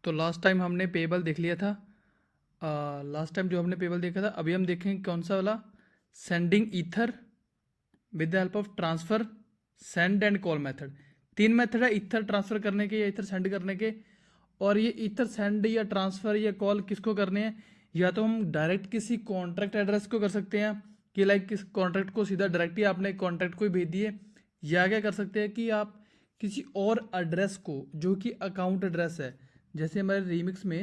तो last time हमने payable देख लिया था। लास्ट टाइम जो हमने पेबल देखा था, अभी हम देखेंगे कौन सा वाला, sending ether with the help of transfer, send and call method. तीन मेथड है ईथर ट्रांसफर करने के या ईथर सेंड करने के। और ये ईथर सेंड या ट्रांसफर या कॉल किसको करने हैं, या तो हम डायरेक्ट किसी कॉन्ट्रैक्ट एड्रेस को कर सकते हैं कि लाइक किस कॉन्ट्रैक्ट को सीधा डायरेक्ट ही आपने कॉन्ट्रैक्ट को ही भेज दिए, या क्या कर सकते हैं कि आप किसी और एड्रेस को जो कि अकाउंट एड्रेस है, जैसे हमारे रीमिक्स में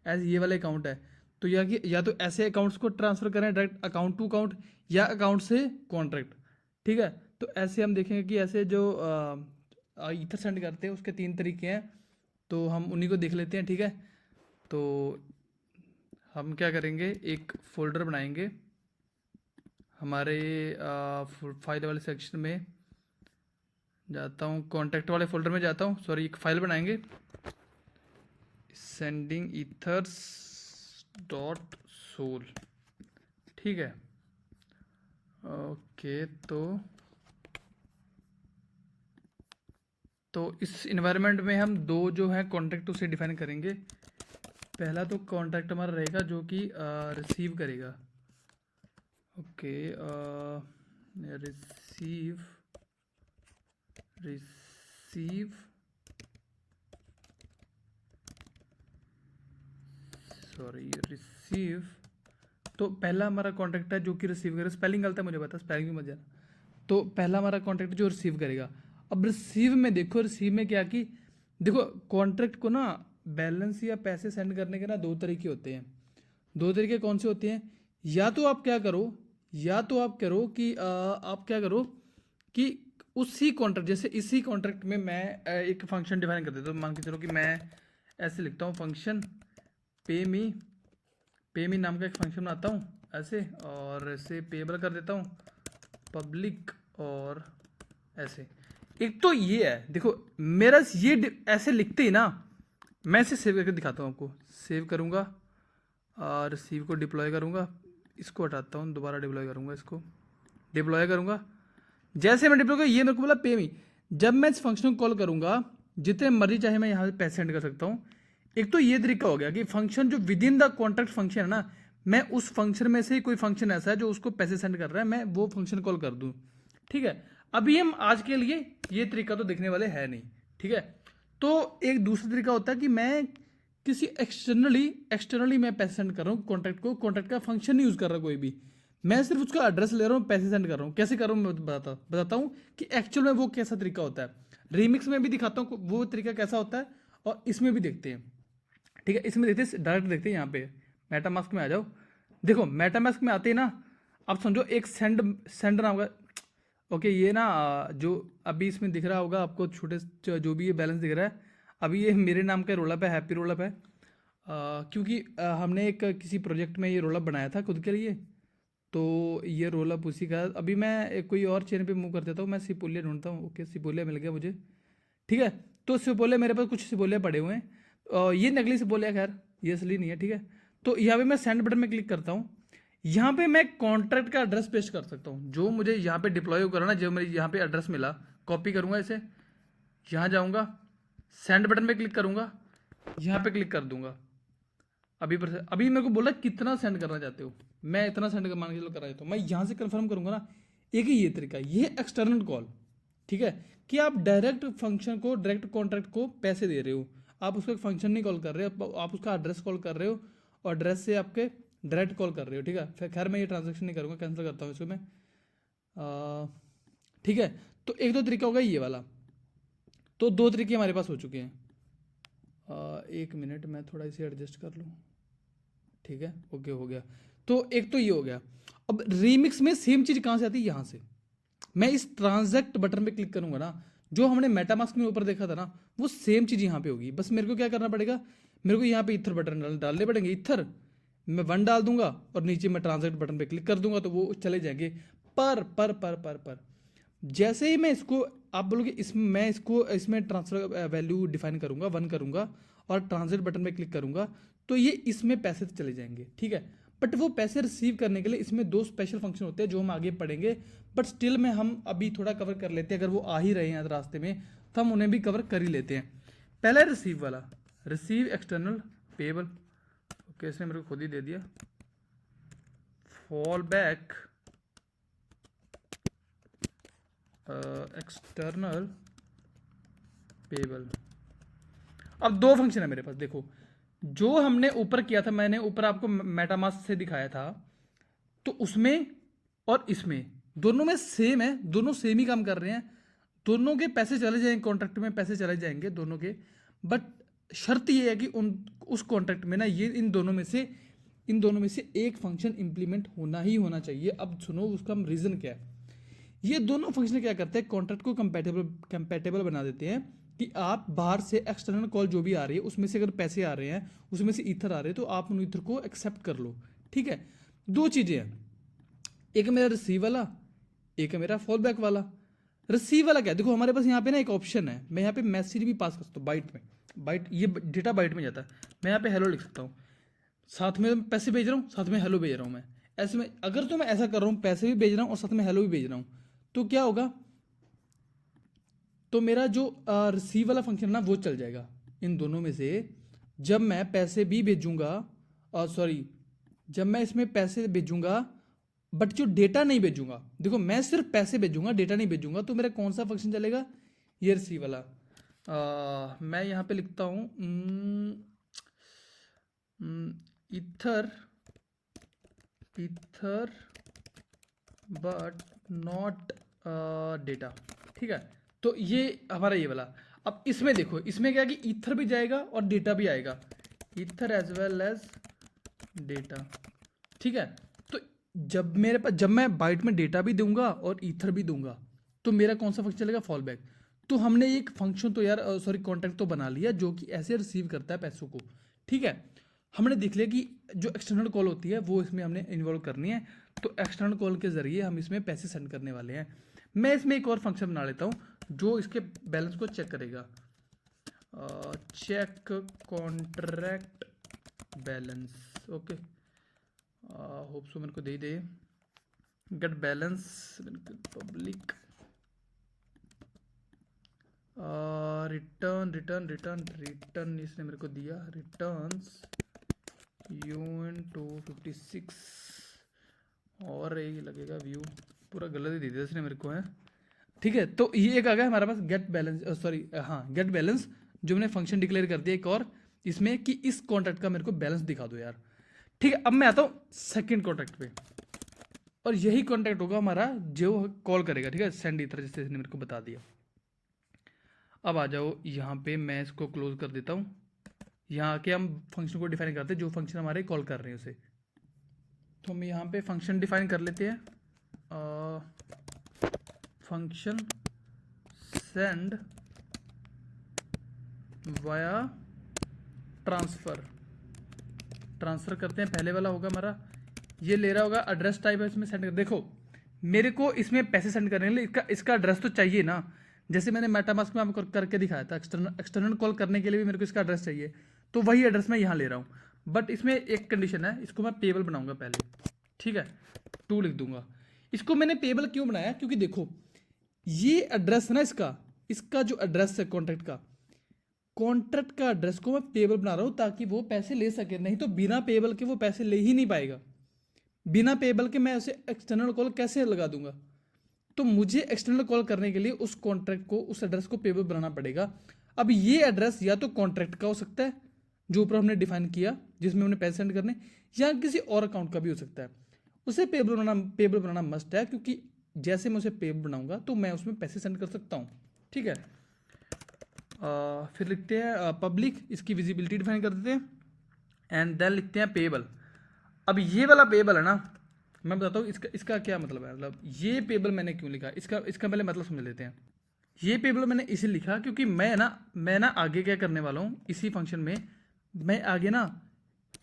एज ये वाला अकाउंट है, तो या तो ऐसे अकाउंट्स को ट्रांसफर करें डायरेक्ट अकाउंट टू अकाउंट या अकाउंट से कॉन्ट्रैक्ट। ठीक है, तो ऐसे हम देखेंगे कि ऐसे जो ईथर सेंड करते हैं उसके तीन तरीके हैं, तो हम उन्हीं को देख लेते हैं। ठीक है, तो हम क्या करेंगे, एक फोल्डर बनाएंगे हमारे फाइल वाले सेक्शन में जाता हूँ, कॉन्टैक्ट वाले फोल्डर में जाता हूँ, सॉरी एक फाइल बनाएंगे सेंडिंग ईथर्स डॉट सोल। ठीक है, ओके, तो इस इन्वायरमेंट में हम दो जो है कॉन्ट्रैक्ट उसे डिफाइन करेंगे। पहला तो कॉन्ट्रैक्ट हमारा रहेगा जो कि रिसीव करेगा। ओके, रिसीव सॉरी रिसीव, तो पहला हमारा कॉन्ट्रैक्ट है जो कि रिसीव करेगा। स्पेलिंग गलत है मुझे पता, स्पेलिंग भी मत जाना। तो पहला हमारा कॉन्ट्रैक्ट जो रिसीव करेगा। अब रिसीव में देखो, रिसीव में क्या कि देखो कॉन्ट्रैक्ट को ना बैलेंस या पैसे सेंड करने के ना दो तरीके होते हैं। दो तरीके कौन से होते हैं, या तो आप क्या करो, आप क्या करो कि उसी कॉन्ट्रैक्ट, जैसे इसी कॉन्ट्रैक्ट में मैं एक फंक्शन डिफाइन कर देता हूँ। मान के चलो कि मैं ऐसे लिखता हूँ, फंक्शन पे मी नाम का एक फंक्शन बनाता हूँ ऐसे, और ऐसे पेबल कर देता हूँ पब्लिक, और ऐसे। एक तो ये है, देखो मेरा ये ऐसे लिखते ही ना, मैं इसे सेव करके दिखाता हूँ आपको। सेव करूँगा और रिसीव को डिप्लॉय करूँगा, इसको हटाता हूँ, दोबारा डिप्लॉय करूँगा, इसको डिप्लॉय करूँगा। जैसे मैं डिप्लॉय करूँ, ये मेरे को बोला पे मी। जब मैं इस फंक्शन को कॉल करूँगा, जितने मर्जी चाहे मैं यहाँ से पैसे सेंड कर सकता हूँ। एक तो ये तरीका हो गया कि फंक्शन जो with in the contract function है ना, मैं उस फंक्शन में से ही कोई फंक्शन ऐसा है जो उसको पैसे सेंड कर रहा है, मैं वो फंक्शन कॉल कर दूँ। ठीक है, अभी हम आज के लिए ये तरीका तो देखने वाले है नहीं। ठीक है, तो एक दूसरा तरीका होता है कि मैं किसी एक्सटर्नली मैं पैसे सेंड कर रहा हूँ कॉन्ट्रैक्ट को, कॉन्ट्रैक्ट का फंक्शन नहीं यूज़ कर रहा कोई भी, मैं सिर्फ उसका एड्रेस ले रहा हूँ, पैसे सेंड कर रहा हूँ। कैसे कर रहा हूँ मैं बताता हूँ कि एक्चुअल में वो कैसा तरीका होता है। रीमिक्स में भी दिखाता हूँ वो तरीका कैसा होता है, और इसमें भी देखते हैं। ठीक है, इसमें देखते हैं, डायरेक्ट देखते हैं। यहाँ पे मेटामास्क में आ जाओ। देखो मेटामास्क में आते ही ना, आप समझो एक सेंड नाम का, ओके, ये ना जो अभी इसमें दिख रहा होगा आपको, छोटे जो भी ये बैलेंस दिख रहा है, अभी ये मेरे नाम का रोलअप है, हैप्पी रोलअप है। क्योंकि हमने एक किसी प्रोजेक्ट में ये रोलअप बनाया था खुद के लिए, तो ये रोलअप उसी का। अभी मैं कोई और चेन पे मूव कर देता हूँ, मैं सिपोलिया ढूंढता हूँ। ओके, सिपोलिया मिल गया मुझे। ठीक है, तो सिपोलिया मेरे पास कुछ सिपोलिया पड़े हुए हैं, ये नकली सिपोलिया, खैर ये असली नहीं है। ठीक है, तो यहाँ पे मैं सेंड बटन में क्लिक करता हूँ। यहाँ पे मैं कॉन्ट्रैक्ट का एड्रेस पेस्ट कर सकता हूँ जो मुझे यहाँ पे डिप्लॉय करना, जो मेरे यहाँ पे एड्रेस मिला, कॉपी करूँगा इसे, यहाँ जाऊँगा, सेंड बटन पे क्लिक करूँगा, यहाँ पे क्लिक कर दूंगा। अभी मेरे को बोला कितना सेंड करना चाहते हो, मैं इतना सेंड मान के चलो करना चाहता हूँ, मैं यहाँ से कंफर्म करूँगा ना। एक ही ये तरीका, ये एक्सटर्नल कॉल। ठीक है, कि आप डायरेक्ट फंक्शन को, डायरेक्ट कॉन्ट्रैक्ट को पैसे दे रहे हो, आप उसका फंक्शन नहीं कॉल कर रहे हो, आप उसका एड्रेस कॉल कर रहे हो, और एड्रेस से आपके डायरेक्ट कॉल कर रहे हो। ठीक है, फिर खैर मैं ये ट्रांजेक्शन नहीं करूँगा, कैंसिल करता हूँ इसको मैं। ठीक है, तो एक दो तरीका होगा ये वाला, तो दो तरीके हमारे पास हो चुके हैं। एक मिनट, मैं थोड़ा इसे एडजस्ट कर लूँ। ठीक है, ओके हो गया। तो एक तो ये हो गया। अब रीमिक्स में सेम चीज़ कहाँ से आती है, यहाँ से। मैं इस ट्रांजैक्ट बटन पे क्लिक करूंगा ना, जो हमने मेटामास्क में ऊपर देखा था ना, वो सेम चीज़ यहाँ पे होगी। बस मेरे को क्या करना पड़ेगा, मेरे को यहाँ पे इथर बटन डालने पड़ेंगे। इथर मैं 1 डाल दूंगा और नीचे मैं ट्रांजैक्ट बटन पे क्लिक कर दूंगा, तो वो चले जाएंगे। पर जैसे ही मैं इसको, आप बोलोगे इसमें ट्रांसफर वैल्यू डिफाइन करूंगा, 1 करूंगा और ट्रांसलेट बटन पे क्लिक करूंगा, तो ये इसमें पैसे चले जाएंगे। ठीक है, बट वो पैसे रिसीव करने के लिए इसमें दो स्पेशल फंक्शन होते हैं जो हम आगे पढ़ेंगे, बट स्टिल में हम अभी थोड़ा कवर कर लेते हैं। अगर वो आ ही रहे हैं रास्ते में तो हम उन्हें भी कवर कर ही लेते हैं। पहला रिसीव वाला, रिसीव एक्सटर्नल पेबल, ओके इसने मेरे को खुद ही दे दिया। Fall back external payable. अब दो फंक्शन है मेरे पास, देखो जो हमने ऊपर किया था, मैंने ऊपर आपको मेटामास्क से दिखाया था, तो उसमें और इसमें दोनों में सेम है, दोनों सेम ही काम कर रहे हैं, दोनों के पैसे चले जाएंगे, कॉन्ट्रैक्ट में पैसे चले जाएंगे दोनों के। बट शर्त ये है कि उस कॉन्ट्रैक्ट में ना ये इन दोनों में से एक फंक्शन इंप्लीमेंट होना ही होना चाहिए। अब सुनो उसका रीज़न क्या है। ये दोनों फंक्शन क्या करते हैं, कॉन्ट्रैक्ट को कंपैटिबल बना देते हैं कि आप बाहर से एक्सटर्नल कॉल जो भी आ रही है उसमें से अगर पैसे आ रहे हैं, उसमें से ईथर आ रहे हैं, तो आप उन ईथर को एक्सेप्ट कर लो। ठीक है, दो चीज़ें हैं, एक है मेरा रिसीव वाला, एक है मेरा फॉल बैक वाला। रिसीव वाला क्या है, देखो हमारे पास यहाँ पे ना एक ऑप्शन है, मैं यहाँ पे मैसेज भी पास कर सकता हूँ बाइट में, बाइट ये डेटा बाइट में जाता है, मैं यहाँ पे हेलो लिख सकता हूँ, साथ में पैसे भेज रहा हूँ, साथ में हेलो भेज रहा हूँ। मैं ऐसे में अगर तो मैं ऐसा कर रहा हूँ, पैसे भी भेज रहा हूँ और साथ में हेलो भी भेज रहा हूँ, तो क्या होगा, तो मेरा जो रिसीव वाला फंक्शन ना वो चल जाएगा इन दोनों में से। जब मैं पैसे भी भेजूंगा, सॉरी जब मैं इसमें पैसे भेजूंगा बट जो डेटा नहीं भेजूंगा, देखो मैं सिर्फ पैसे भेजूंगा डेटा नहीं भेजूंगा, तो मेरा कौन सा फंक्शन चलेगा, ये रिसीव वाला। मैं यहाँ पे लिखता हूँ ईथर बट नॉट डेटा। ठीक है, तो ये हमारा ये वाला। अब इसमें देखो, इसमें क्या है कि ईथर भी जाएगा और डेटा भी आएगा, ether as well as data. ठीक है, तो जब मेरे पास, जब मैं बाइट में डेटा भी दूंगा और ईथर भी दूंगा, तो मेरा कौन सा फंक्शन चलेगा, फॉल बैक। तो हमने एक फंक्शन तो यार सॉरी कॉन्ट्रैक्ट तो बना लिया जो कि ऐसे रिसीव करता है पैसों को। ठीक है, हमने देख लिया कि जो एक्सटर्नल कॉल होती है वो इसमें हमने इन्वॉल्व करनी है, तो एक्सटर्नल कॉल के जरिए हम इसमें पैसे सेंड करने वाले हैं। मैं इसमें एक और फंक्शन बना लेता हूँ जो इसके बैलेंस को चेक करेगा, check contract balance. Okay, hope so मेरे को दे दे, get balance public return return return return, इसने मेरे को दिया रिटर्न्स UN256 और ये लगेगा व्यू, पूरा गलत ही दे दिया इसने मेरे को है। ठीक है, तो ये एक आ गया हमारे पास गेट बैलेंस, सॉरी हाँ गेट बैलेंस, जो मैंने फंक्शन डिक्लेयर कर दिया एक और इसमें कि इस कॉन्ट्रैक्ट का मेरे को बैलेंस दिखा दो यार। ठीक है, अब मैं आता हूँ सेकंड कॉन्ट्रैक्ट पे, और यही कॉन्ट्रैक्ट होगा हमारा जो कॉल करेगा। ठीक है, सेंड ईथर जैसे इसने मेरे को बता दिया। अब आ जाओ यहाँ पे, मैं इसको क्लोज कर देता हूँ। यहाँ आके हम फंक्शन को डिफाइन करते हैं जो फंक्शन हमारे कॉल कर रहे हैं उसे। तो हम यहाँ पे फंक्शन डिफाइन कर लेते हैं, function send via transfer, transfer करते हैं। पहले वाला होगा हमारा, ये ले रहा होगा एड्रेस टाइप है, इसमें सेंड कर। देखो मेरे को इसमें पैसे सेंड करने के लिए इसका एड्रेस तो चाहिए ना, जैसे मैंने मेटामास्क में आपको करके दिखाया था, एक्सटर्नल कॉल करने के लिए भी मेरे को इसका एड्रेस चाहिए, तो वही एड्रेस मैं यहाँ ले रहा हूँ। बट इसमें एक कंडीशन है, इसको मैं पेबल बनाऊंगा पहले। ठीक है, 2 लिख दूंगा। इसको मैंने पेबल क्यों बनाया, क्योंकि देखो ये एड्रेस है ना, इसका जो एड्रेस है कॉन्ट्रैक्ट का एड्रेस को मैं पेबल बना रहा हूँ ताकि वो पैसे ले सके, नहीं तो बिना पेबल के वो पैसे ले ही नहीं पाएगा। बिना पेबल के मैं उसे एक्सटर्नल कॉल कैसे लगा दूंगा, तो मुझे एक्सटर्नल कॉल करने के लिए उस कॉन्ट्रैक्ट को, उस एड्रेस को पेबल बनाना पड़ेगा। अब ये एड्रेस या तो कॉन्ट्रैक्ट का हो सकता है जो ऊपर हमने डिफाइन किया जिसमें हमने पैसे सेंड करने, या किसी और अकाउंट का भी हो सकता है। उसे पेबल बनाना मस्ट है, क्योंकि जैसे मैं उसे पेबल बनाऊंगा तो मैं उसमें पैसे सेंड कर सकता हूँ। ठीक है, फिर लिखते हैं पब्लिक, इसकी विजिबिलिटी डिफाइन कर देते हैं, एंड देन लिखते हैं पेबल। अब ये वाला पेबल है ना, मैं बताता हूँ इसका क्या मतलब है। मतलब ये पेबल मैंने क्यों लिखा, इसका पहले मतलब समझ लेते हैं। ये पेबल मैंने इसलिए लिखा क्योंकि मैं ना आगे क्या करने वाला हूँ इसी फंक्शन में, मैं आगे ना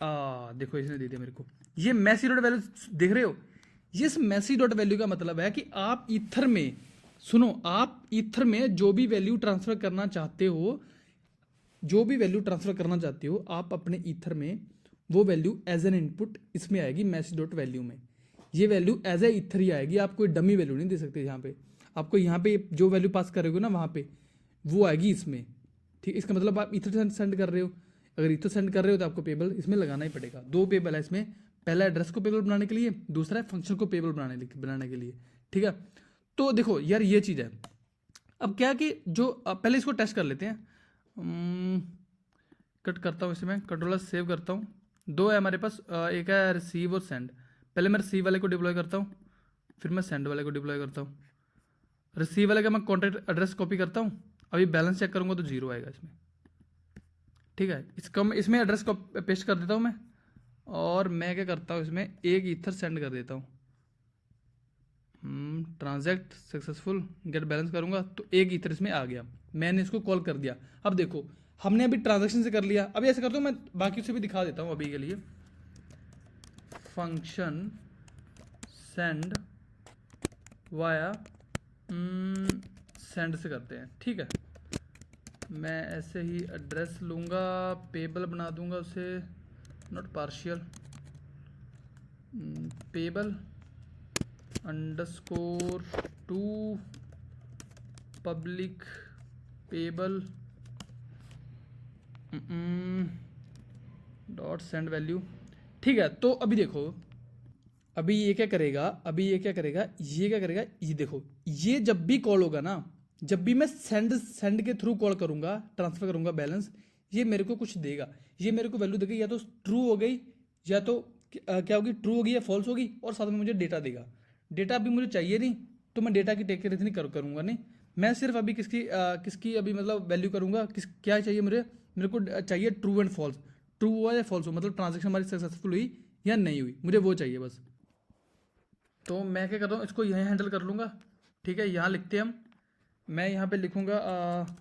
देखो इसने दे दिया मेरे को ये मैसी डॉट वैल्यू, देख रहे हो, इस मैसी डॉट वैल्यू का मतलब है कि आप ईथर में, सुनो, आप ईथर में जो भी वैल्यू ट्रांसफर करना चाहते हो, आप अपने ईथर में वो वैल्यू एज एन इनपुट इसमें आएगी मैसी डॉट वैल्यू में। ये वैल्यू एज ए ईथर ही आएगी, आप कोई डमी वैल्यू नहीं दे सकते। यहाँ पे आपको यहाँ पे जो वैल्यू पास करोगे ना वहाँ पे वो आएगी इसमें। ठीक, इसका मतलब आप ईथर सेंड कर रहे हो अगर ईथर सेंड कर रहे हो तो आपको पेबल इसमें लगाना ही पड़ेगा। दो पेबल है इसमें, पहला एड्रेस को पेबल बनाने के लिए, दूसरा है फंक्शन को पेबल बनाने के लिए, ठीक है। तो देखो यार ये चीज़ है। अब क्या कि जो पहले इसको टेस्ट कर लेते हैं। कट करता हूँ, इसे मैं कंट्रोलर सेव करता हूँ। दो है हमारे पास, एक है रिसीव और सेंड। पहले मैं रिसीव वाले को डिप्लॉय करता हूँ, फिर मैं सेंड वाले को डिप्लॉय करता हूँ। रिसीव वाले का मैं कॉन्टैक्ट एड्रेस कॉपी करता हूँ, अभी बैलेंस चेक करूँगा तो 0 आएगा इसमें, ठीक है। इसमें एड्रेस को पेस्ट कर देता हूँ मैं, और मैं क्या करता हूँ इसमें एक ईथर सेंड कर देता हूँ। ट्रांजैक्ट सक्सेसफुल, गेट बैलेंस करूँगा तो एक ईथर इसमें आ गया, मैंने इसको कॉल कर दिया। अब देखो हमने अभी ट्रांजैक्शन से कर लिया, अभी ऐसे करता हूँ मैं बाकी से भी दिखा देता हूँ अभी के लिए। फंक्शन सेंड वाया सेंड से करते हैं, ठीक है। मैं ऐसे ही एड्रेस लूँगा, पेबल बना दूँगा उसे, not partial, payable underscore two public payable dot send value, ठीक है। तो अभी देखो अभी ये क्या करेगा, ये देखो, ये जब भी कॉल होगा ना, जब भी मैं सेंड के थ्रू कॉल करूंगा, ट्रांसफर करूंगा बैलेंस, ये मेरे को कुछ देगा, ये मेरे को वैल्यू देगा, या तो ट्रू हो गई, या तो क्या होगी, ट्रू होगी या फॉल्स होगी, और साथ में मुझे डेटा देगा। डेटा अभी मुझे चाहिए नहीं, तो मैं डेटा की टेक केयर नहीं करूँगा नहीं, मैं सिर्फ अभी किसकी अभी मतलब वैल्यू करूँगा, क्या चाहिए मेरे को चाहिए ट्रू एंड फॉल्स, ट्रू हुआ या फॉल्स हो, मतलब ट्रांजेक्शन हमारी सक्सेसफुल हुई या नहीं हुई, मुझे वो चाहिए बस। तो मैं क्या करता हूँ, इसको यहीं हैंडल कर लूँगा, ठीक है। यहाँ लिखते हैं हम, मैं यहाँ पे लिखूँगा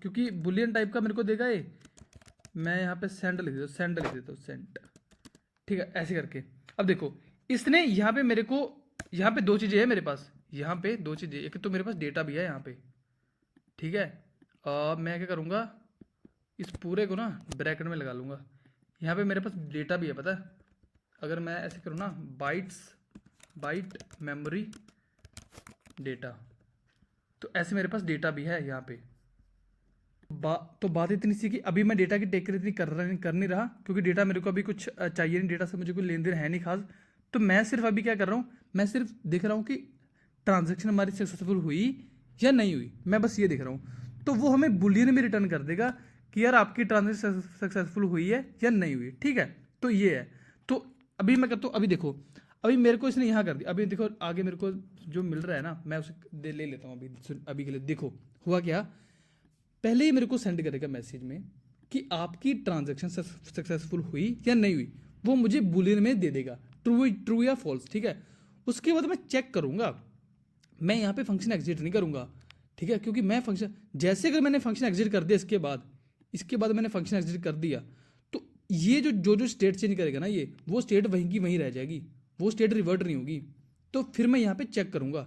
क्योंकि बुलियन टाइप का मेरे को देगा ये, मैं यहाँ पे सेंड लिख देता हूँ, सेंड, ठीक है, ऐसे करके। अब देखो इसने यहाँ पे मेरे को, यहाँ पे दो चीज़ें हैं मेरे पास, यहाँ पे दो चीज़ें, एक तो मेरे पास डेटा भी है यहाँ पे, ठीक है। मैं क्या करूँगा, इस पूरे को ना ब्रैकेट में लगा लूँगा, यहाँ पे मेरे पास डेटा भी है, पता है। अगर मैं ऐसे करूँ ना, बाइट मेमोरी डेटा, तो ऐसे मेरे पास डेटा भी है यहाँ पे। तो बात इतनी सी कि अभी मैं डेटा की टेक केयर इतनी कर नहीं रहा, क्योंकि डेटा मेरे को अभी कुछ चाहिए नहीं, डेटा से मुझे कोई लेन देन है नहीं खास। तो मैं सिर्फ अभी क्या कर रहा हूँ, मैं सिर्फ देख रहा हूँ कि ट्रांजेक्शन हमारी सक्सेसफुल हुई या नहीं हुई, मैं बस ये देख रहा हूँ। तो वो हमें बुलियन में रिटर्न कर देगा कि यार आपकी ट्रांजेक्शन सक्सेसफुल हुई है या नहीं हुई, ठीक है। तो ये है। तो अभी मैं कहता हूँ, अभी देखो, अभी मेरे को इसने यहाँ कर दिया, अभी देखो आगे मेरे को जो मिल रहा है ना, मैं उसे ले लेता हूँ अभी के लिए। देखो हुआ क्या, पहले ही मेरे को सेंड करेगा मैसेज में कि आपकी ट्रांजैक्शन सक्सेसफुल हुई या नहीं हुई, वो मुझे बुलियन में दे देगा, ट्रू या फॉल्स, ठीक है। उसके बाद मैं चेक करूंगा, मैं यहाँ पे फंक्शन एग्जिट नहीं करूंगा, ठीक है, क्योंकि मैं फंक्शन जैसे अगर मैंने फंक्शन एग्जिट कर दिया, इसके बाद मैंने फंक्शन एग्जिट कर दिया, तो ये जो स्टेट चेंज करेगा ना, ये वो स्टेट वहीं की वहीं रह जाएगी, वो स्टेट रिवर्ट नहीं होगी। तो फिर मैं यहाँ पे चेक करूंगा,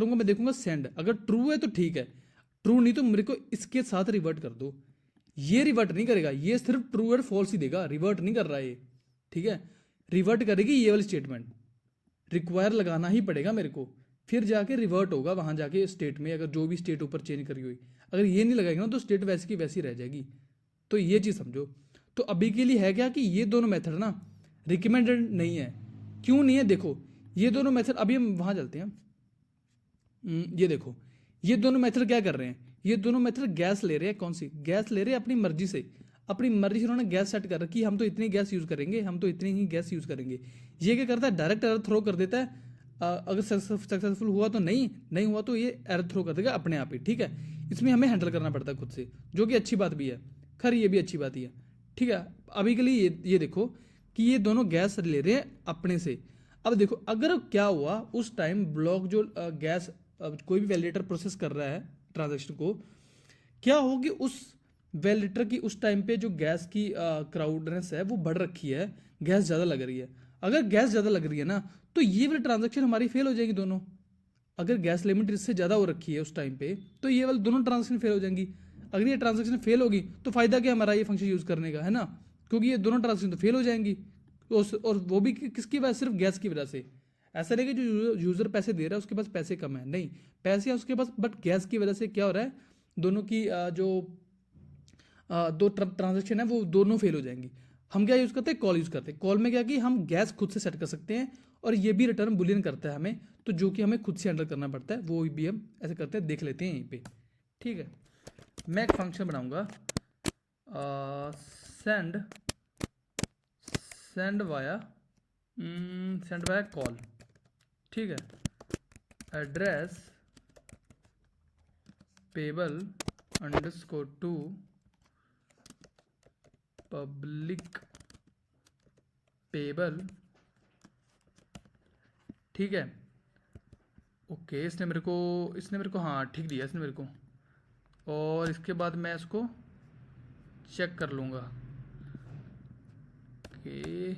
मैं देखूंगा सेंड, अगर ट्रू है तो ठीक है, ट्रू नहीं तो मेरे को इसके साथ रिवर्ट कर दो। ये रिवर्ट नहीं करेगा, ये सिर्फ ट्रू और फॉल्स ही देगा, रिवर्ट नहीं कर रहा है ये, ठीक है। रिवर्ट करेगी ये वाली स्टेटमेंट, रिक्वायर लगाना ही पड़ेगा मेरे को, फिर जाके रिवर्ट होगा वहां जाके स्टेट में, अगर जो भी स्टेट ऊपर चेंज करी हुई, अगर ये नहीं लगाएगा ना तो स्टेट वैसी की वैसी रह जाएगी। तो ये चीज़ समझो। तो अभी के लिए है क्या कि ये दोनों मेथड ना रिकमेंडेड नहीं है। क्यों नहीं है, देखो ये दोनों मेथड, अभी हम वहां चलते हैं। ये देखो ये दोनों मेथड क्या कर रहे हैं, ये दोनों मेथड गैस ले रहे हैं, कौन सी गैस ले रहे हैं, अपनी मर्जी से उन्होंने गैस सेट कर रखी, हम तो इतनी गैस यूज करेंगे, हम तो इतनी ही गैस यूज करेंगे। ये क्या करता है, डायरेक्ट एरर थ्रो कर देता है। अगर सक्सेसफुल हुआ तो नहीं हुआ तो ये एरर थ्रो कर देगा अपने आप ही, ठीक है। इसमें हमें हैंडल करना पड़ता है खुद से, जो कि अच्छी बात भी है, खैर ये भी अच्छी बात ही है, ठीक है। अभी के लिए ये देखो कि ये दोनों गैस ले रहे हैं अपने से। अब देखो अगर क्या हुआ उस टाइम ब्लॉक जो गैस कोई भी वैलिडेटर प्रोसेस कर रहा है ट्रांजैक्शन को, क्या होगी उस वैलिडेटर की उस टाइम पे जो गैस की क्राउडनेस है वो बढ़ रखी है, गैस ज़्यादा लग रही है। अगर गैस ज़्यादा लग रही है ना तो ये वाली ट्रांजैक्शन हमारी फेल हो जाएगी दोनों। अगर गैस लिमिट इससे ज़्यादा हो रखी है उस टाइम पे तो ये वाली दोनों ट्रांजैक्शन फेल हो जाएंगी। अगर ये ट्रांजैक्शन फेल होगी तो फायदा क्या हमारा ये फंक्शन यूज़ करने का, है ना, क्योंकि ये दोनों ट्रांजैक्शन तो फेल हो जाएंगी। और वो भी किसकी वजह, सिर्फ गैस की वजह से। ऐसा नहीं कि जो यूज़र पैसे दे रहा है उसके पास पैसे कम है, नहीं, पैसे है उसके पास, बट गैस की वजह से क्या हो रहा है, दोनों की जो दो ट्रांजेक्शन है वो दोनों फेल हो जाएंगी। हम क्या यूज़ करते हैं, कॉल यूज़ करते हैं। कॉल में क्या कि हम गैस खुद से सेट कर सकते हैं और ये भी रिटर्न बुलियन करता है हमें, तो जो कि हमें खुद से हैंडल करना पड़ता है वो भी हम ऐसे करते हैं, देख लेते हैं यहीं पे। ठीक है, मैं एक फंक्शन बनाऊंगा सेंड सेंड वाया कॉल। ठीक है, address payable underscore two public payable. ठीक है, ओके, इसने मेरे को हाँ ठीक दिया इसने मेरे को। और इसके बाद मैं इसको चेक कर लूँगा। ओके,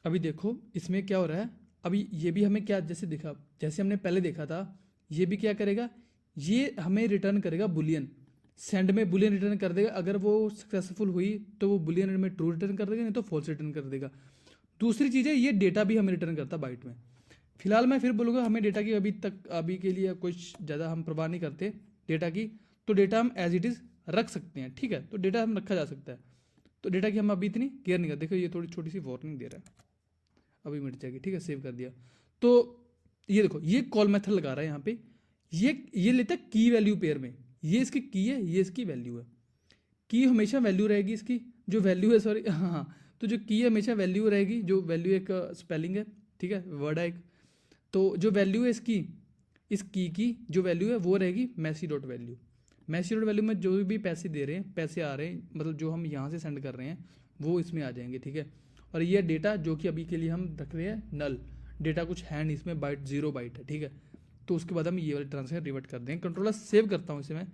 अभी देखो इसमें क्या हो रहा है। अभी ये भी हमें क्या जैसे दिखा, जैसे हमने पहले देखा था, ये भी क्या करेगा, ये हमें रिटर्न करेगा बुलियन। सेंड में बुलियन रिटर्न कर देगा, अगर वो सक्सेसफुल हुई तो वो बुलियन में ट्रू रिटर्न कर देगा, नहीं तो फॉल्स रिटर्न कर देगा। दूसरी चीज़ है, ये डेटा भी हमें रिटर्न करता बाइट में। फिलहाल मैं फिर बोलूँगा हमें डेटा की अभी के लिए कुछ ज़्यादा हम परवाह नहीं करते डेटा की, तो डेटा हम एज इट इज़ रख सकते हैं। ठीक है, तो डेटा हम रखा जा सकता है, तो डेटा की हम अभी इतनी केयर नहीं करते। देखो ये थोड़ी छोटी सी वार्निंग दे रहा है, अभी मिट जाएगी। ठीक है, सेव कर दिया। तो ये देखो, ये कॉल मेथड लगा रहा है यहाँ पे, ये लेता है की वैल्यू पेयर में। ये इसकी की है, ये इसकी वैल्यू है। की हमेशा वैल्यू रहेगी इसकी, जो वैल्यू है सॉरी हाँ, तो जो की है हमेशा वैल्यू रहेगी, जो वैल्यू एक स्पेलिंग है, ठीक है, वर्ड है एक। तो जो वैल्यू है इसकी, इस की जो वैल्यू है वो रहेगी msg dot value. Msg dot value में जो भी पैसे दे रहे हैं, पैसे आ रहे हैं, मतलब जो हम यहाँ से सेंड कर रहे हैं वो इसमें आ जाएंगे। ठीक है, और ये डेटा जो कि अभी के लिए हम रख रहे हैं नल डेटा, कुछ है नहीं इसमें, बाइट 0 बाइट है। ठीक है, तो उसके बाद हम ये वाले ट्रांसफर रिवर्ट कर देंगे। कंट्रोलर सेव करता हूँ इसे मैं।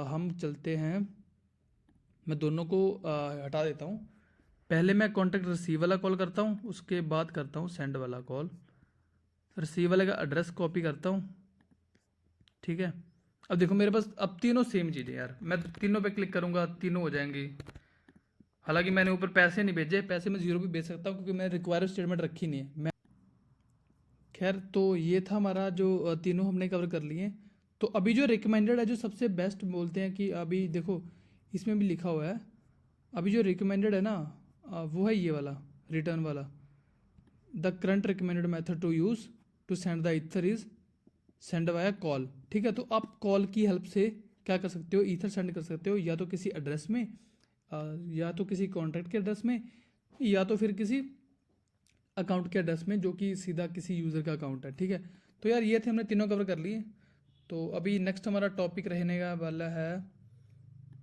हम चलते हैं, मैं दोनों को हटा देता हूँ। पहले मैं कॉन्टैक्ट रिसीव वाला कॉल करता हूँ, उसके बाद करता हूँ सेंड वाला कॉल। रिसीव वाले का एड्रेस कॉपी करता हूँ। ठीक है, अब देखो मेरे पास अब तीनों सेम चीज़ें यार, मैं तीनों पे क्लिक करूँगा तीनों हो जाएंगी। हालांकि मैंने ऊपर पैसे नहीं भेजे, पैसे मैं 0 भी भेज सकता हूँ क्योंकि मैंने रिक्वायर स्टेटमेंट रखी नहीं है मैं। खैर, तो ये था हमारा जो तीनों हमने कवर कर लिए। तो अभी जो रिकमेंडेड है, जो सबसे बेस्ट बोलते हैं कि अभी देखो इसमें भी लिखा हुआ है, अभी जो रिकमेंडेड है ना वो है ये वाला रिटर्न वाला। The current recommended method to use to send the ether is send via call. ठीक है, तो आप कॉल की हेल्प से क्या कर सकते हो, ईथर सेंड कर सकते हो, या तो किसी एड्रेस में, या तो किसी कॉन्टैक्ट के एड्रेस में, या तो फिर किसी अकाउंट के एड्रेस में जो कि सीधा किसी यूज़र का अकाउंट है। ठीक है, तो यार ये थे, हमने तीनों कवर कर लिए। तो अभी नेक्स्ट हमारा टॉपिक रहने का वाला है,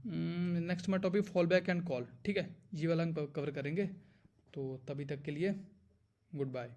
नेक्स्ट हमारा topic fall back and call. ठीक है, ये वाला हम कवर करेंगे। तो तभी तक के लिए गुड बाय।